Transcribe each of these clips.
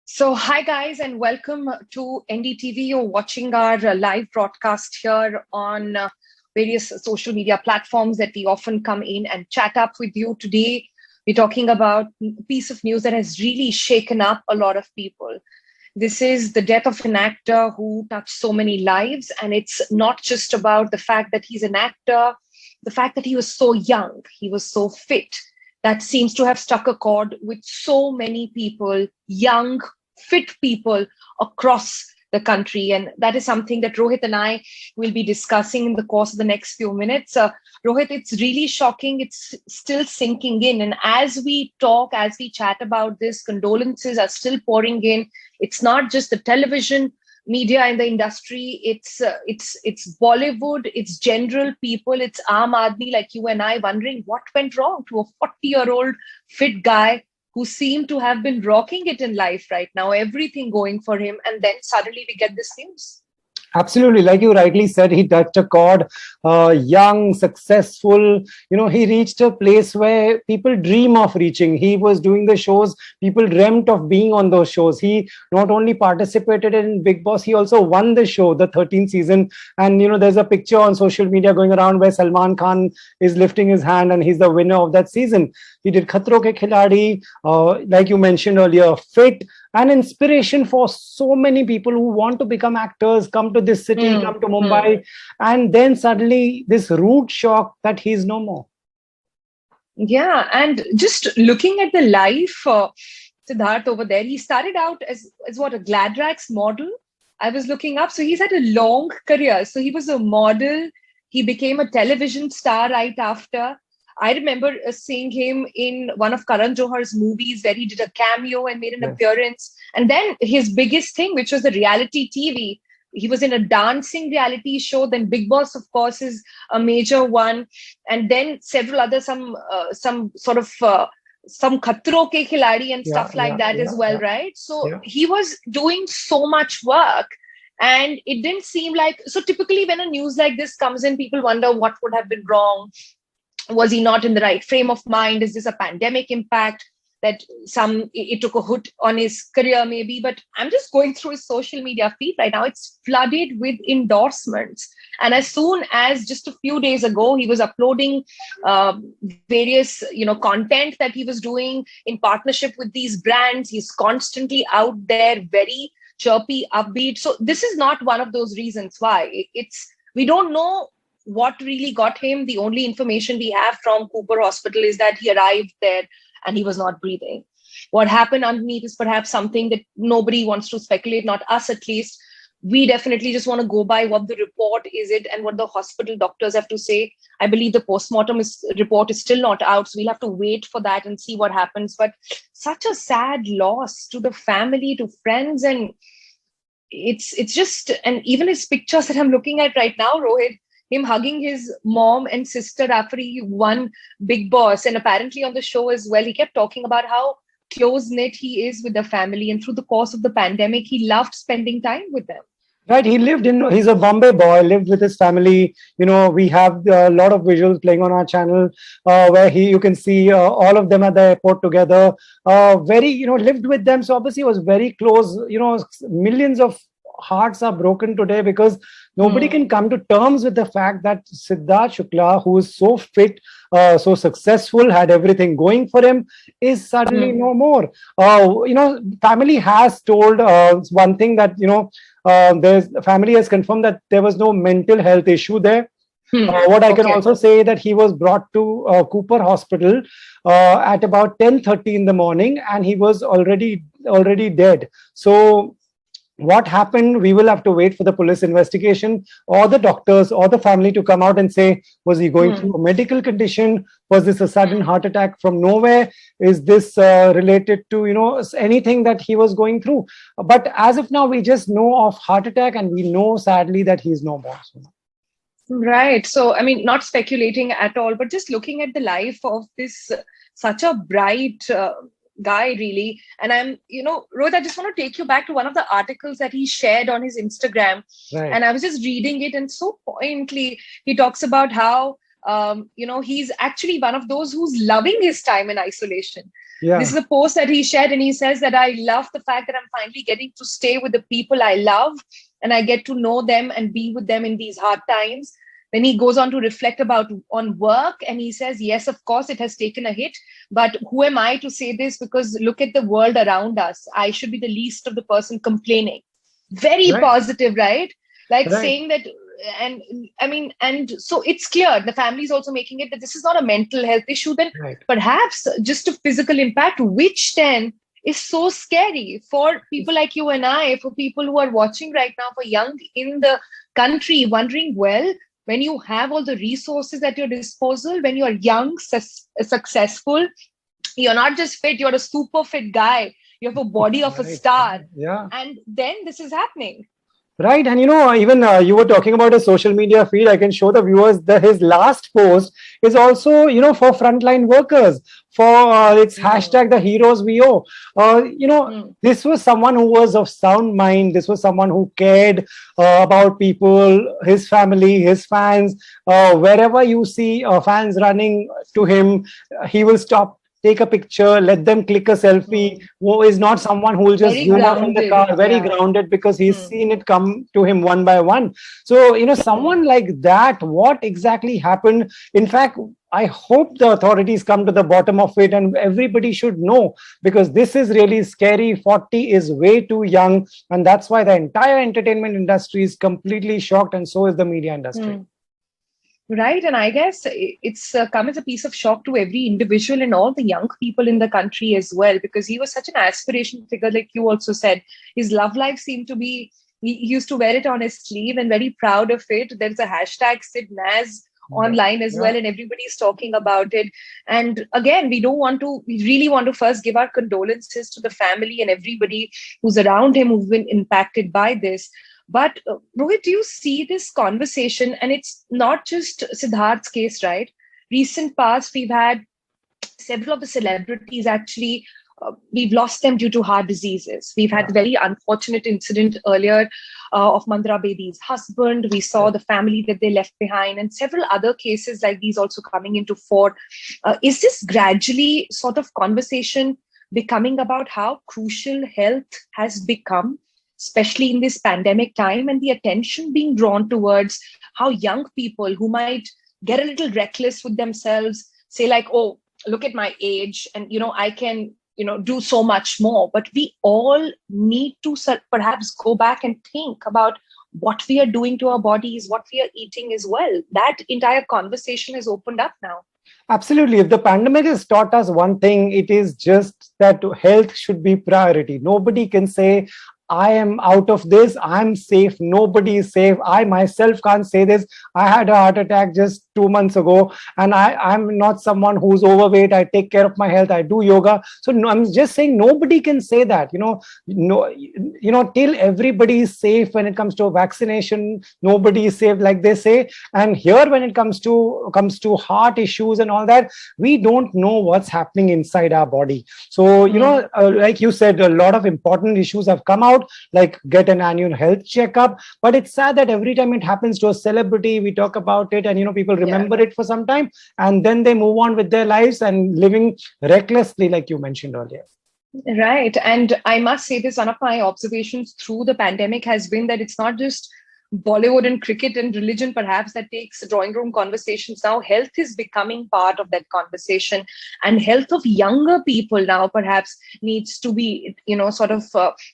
So, hi guys, and welcome to NDTV. You're watching our live broadcast here on various social media platforms that we often come in and chat up with you. Today, we're talking about a piece of news that has really shaken up a lot of people. This is the death of an actor who touched so many lives, and it's not just about the fact that he's an actor, the fact that he was so young, he was so fit. That seems to have struck a chord with so many people, young, fit people across the country. And that is something that Rohit and I will be discussing in the course of the next few minutes. Rohit, it's really shocking. It's still sinking in. And as we talk, as we chat about this, condolences are still pouring in. It's not just the television media in the industry, it's Bollywood, it's general people, it's Aam Aadmi like you and I wondering what went wrong to a 40-year-old fit guy who seemed to have been rocking it in life right now, everything going for him, and then suddenly we get this news. Absolutely. Like you rightly said, he touched a chord, young, successful. He reached a place where people dream of reaching. He was doing the shows. People dreamt of being on those shows. He not only participated in Big Boss, he also won the show, the 13th season. And, there's a picture on social media going around where Salman Khan is lifting his hand and he's the winner of that season. He did Khatro Ke Khiladi, like you mentioned earlier, fit, an inspiration for so many people who want to become actors, come to this city, come to Mumbai, and then suddenly this rude shock that he's no more. Yeah, and just looking at the life, Sidharth over there, he started out as what, a Glad Rags model. I was looking up. So he's had a long career. So he was a model. He became a television star right after. I remember seeing him in one of Karan Johar's movies where he did a cameo and made an appearance. And then his biggest thing, which was the reality TV. He was in a dancing reality show. Then Big Boss, of course, is a major one. And then several other, some sort of some Khatro Ke Khiladi and stuff like that as well, right? So he was doing so much work. And it didn't seem like, so typically when a news like this comes in, people wonder what would have been wrong. Was he not in the right frame of mind? Is this a pandemic impact that it took a hit on his career maybe? But I'm just going through his social media feed right now. It's flooded with endorsements. And as soon as just a few days ago, he was uploading various, content that he was doing in partnership with these brands. He's constantly out there, very chirpy, upbeat. So this is not one of those reasons why. We don't know what really got him. The only information we have from Cooper Hospital is that he arrived there and he was not breathing. What happened underneath is perhaps something that nobody wants to speculate, not us at least. We definitely just want to go by what the report is and what the hospital doctors have to say. I believe the postmortem report is still not out, so we'll have to wait for that and see what happens. But such a sad loss to the family, to friends, and it's just, and even his pictures that I'm looking at right now, Rohit, him hugging his mom and sister after he won Big Boss. And apparently on the show as well, he kept talking about how close-knit he is with the family. And through the course of the pandemic, he loved spending time with them. Right. He's a Bombay boy, lived with his family. We have a lot of visuals playing on our channel where you can see all of them at the airport together. Lived with them. So obviously he was very close. Millions of hearts are broken today because nobody can come to terms with the fact that Sidharth Shukla, who is so fit, so successful, had everything going for him, is suddenly no more. Family has told one thing that, the family has confirmed that there was no mental health issue there. What I can also say that he was brought to Cooper Hospital at about 10:30 in the morning and he was already dead. So what happened, we will have to wait for the police investigation or the doctors or the family to come out and say, was he going through a medical condition? Was this a sudden heart attack from nowhere? Is this related to, anything that he was going through? But as of now, we just know of heart attack and we know sadly that he's no more. Right. So, I mean, not speculating at all, but just looking at the life of this such a bright guy, really. And Rohit, I just want to take you back to one of the articles that he shared on his Instagram. Right. And I was just reading it, and so poignantly, he talks about how, he's actually one of those who's loving his time in isolation. This is a post that he shared, and he says that I love the fact that I'm finally getting to stay with the people I love, and I get to know them and be with them in these hard times. Then he goes on to reflect about on work, and he says, yes, of course, it has taken a hit, but who am I to say this? Because look at the world around us. I should be the least of the person complaining. Very positive, right? Like saying that, and I mean, and so it's clear the family is also making it that this is not a mental health issue, then perhaps just a physical impact, which then is so scary for people like you and I, for people who are watching right now, for young in the country, wondering, well, when you have all the resources at your disposal, when you are young, successful, you're not just fit, you're a super fit guy, you have a body of a star, and then this is happening. Right. And, even you were talking about a social media feed. I can show the viewers that his last post is also, for frontline workers, for it's hashtag the heroes we owe. This was someone who was of sound mind. This was someone who cared about people, his family, his fans. Wherever you see fans running to him, he will stop, take a picture, let them click a selfie. Who is not someone who will just zoom off in the car, very grounded, because he's seen it come to him one by one. So, someone like that, what exactly happened? In fact, I hope the authorities come to the bottom of it, and everybody should know, because this is really scary. 40 is way too young. And that's why the entire entertainment industry is completely shocked, and so is the media industry. Right. And I guess it's come as a piece of shock to every individual and all the young people in the country as well, because he was such an aspirational figure, like you also said. His love life seemed to be, he used to wear it on his sleeve and very proud of it. There's a hashtag Sid Naz online as well, and everybody's talking about it. And again, we really want to first give our condolences to the family and everybody who's around him who've been impacted by this. But Rohit, do you see this conversation? And it's not just Sidharth's case, right? Recent past, we've had several of the celebrities actually, we've lost them due to heart diseases. We've had the very unfortunate incident earlier of Mandra Baby's husband. We saw the family that they left behind, and several other cases like these also coming into fore. Is this gradually sort of conversation becoming about how crucial health has become, especially in this pandemic time, and the attention being drawn towards how young people who might get a little reckless with themselves say like, oh, look at my age and, I can, do so much more. But we all need to perhaps go back and think about what we are doing to our bodies, what we are eating as well. That entire conversation has opened up now. Absolutely. If the pandemic has taught us one thing, it is just that health should be priority. Nobody can say, I am out of this, I'm safe. Nobody is safe. I myself can't say this. I had a heart attack just 2 months ago, and I'm not someone who's overweight. I take care of my health. I do yoga. So no, I'm just saying nobody can say that. Till everybody is safe when it comes to vaccination, nobody is safe, like they say. And here, when it comes to heart issues and all that, we don't know what's happening inside our body. So like you said, a lot of important issues have come out, like get an annual health checkup. But it's sad that every time it happens to a celebrity, we talk about it, and people remember it for some time, and then they move on with their lives and living recklessly, like you mentioned earlier. Right. And I must say this, one of my observations through the pandemic has been that it's not just Bollywood and cricket and religion perhaps that takes drawing room conversations. Now health is becoming part of that conversation, and health of younger people now perhaps needs to be,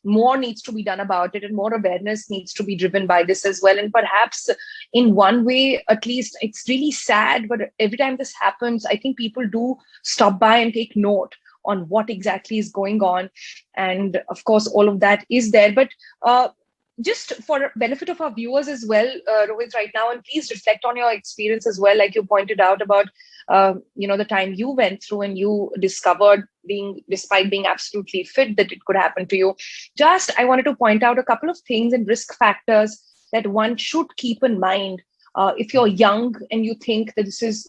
more needs to be done about it, and more awareness needs to be driven by this as well. And perhaps in one way, at least, it's really sad, but every time this happens, I think people do stop by and take note on what exactly is going on. And of course, all of that is there. But just for benefit of our viewers as well, Rohit, right now, and please reflect on your experience as well, like you pointed out about, the time you went through and you discovered despite being absolutely fit, that it could happen to you. I wanted to point out a couple of things and risk factors that one should keep in mind. If you're young and you think that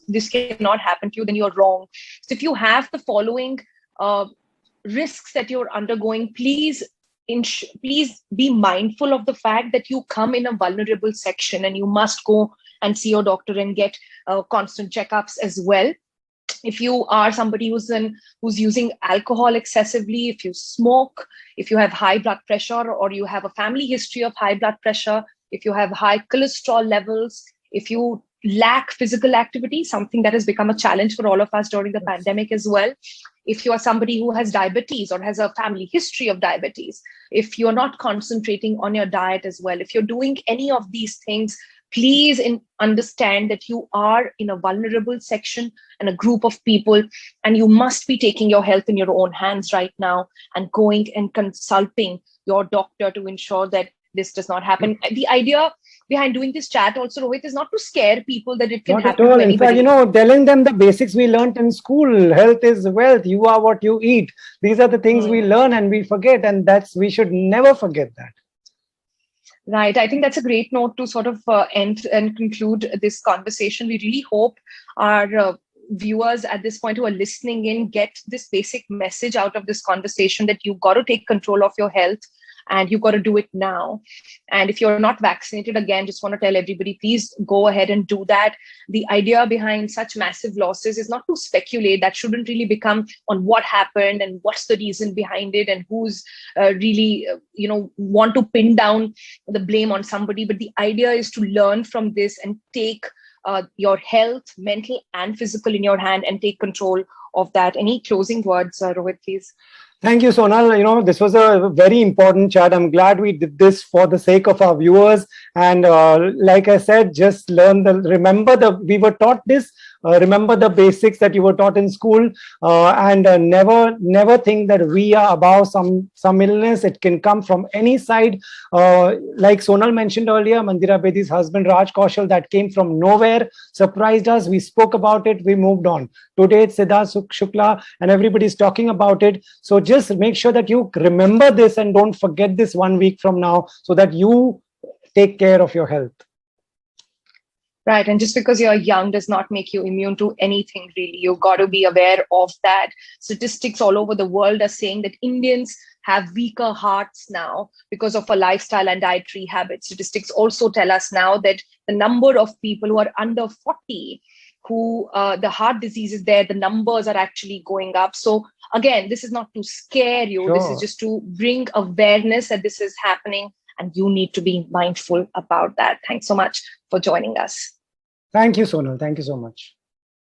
this cannot happen to you, then you're wrong. So if you have the following risks that you're undergoing, please be mindful of the fact that you come in a vulnerable section, and you must go and see your doctor and get constant checkups as well. If you are somebody who's using alcohol excessively, if you smoke, if you have high blood pressure, or you have a family history of high blood pressure, if you have high cholesterol levels, if you lack physical activity, something that has become a challenge for all of us during the pandemic as well. If you are somebody who has diabetes or has a family history of diabetes, if you're not concentrating on your diet as well, if you're doing any of these things, please understand that you are in a vulnerable section and a group of people, and you must be taking your health in your own hands right now and going and consulting your doctor to ensure that this does not happen. The idea behind doing this chat also, Rohit, is not to scare people that it can Not at happen all. to In fact, anybody. telling them the basics we learned in school. Health is wealth. You are what you eat. These are the things we Hmm. learn and we forget, and we should never forget that. Right. I think that's a great note to sort of end and conclude this conversation. We really hope our viewers at this point who are listening in get this basic message out of this conversation, that you've got to take control of your health and you've got to do it now. And if you're not vaccinated, again, just want to tell everybody, please go ahead and do that. The idea behind such massive losses is not to speculate. That shouldn't really become on what happened and what's the reason behind it and who's really, want to pin down the blame on somebody. But the idea is to learn from this and take your health, mental and physical, in your hand and take control of that. Any closing words, Rohit, please? Thank you, Sonal. This was a very important chat. I'm glad we did this for the sake of our viewers. And like I said, just we were taught this. Remember the basics that you were taught in school, and never think that we are above some illness. It can come from any side. Like Sonal mentioned earlier, Mandira Bedi's husband, Raj Kaushal, that came from nowhere, surprised us. We spoke about it. We moved on. Today, it's Sidharth Shukla, and everybody's talking about it. So just make sure that you remember this and don't forget this 1 week from now, so that you take care of your health. Right. And just because you're young does not make you immune to anything, really. You've got to be aware of that. Statistics all over the world are saying that Indians have weaker hearts now because of a lifestyle and dietary habits. Statistics also tell us now that the number of people who are under 40, who the heart disease is there, the numbers are actually going up. So again, this is not to scare you. Sure. This is just to bring awareness that this is happening, and you need to be mindful about that. Thanks so much for joining us. Thank you, Sonal. Thank you so much.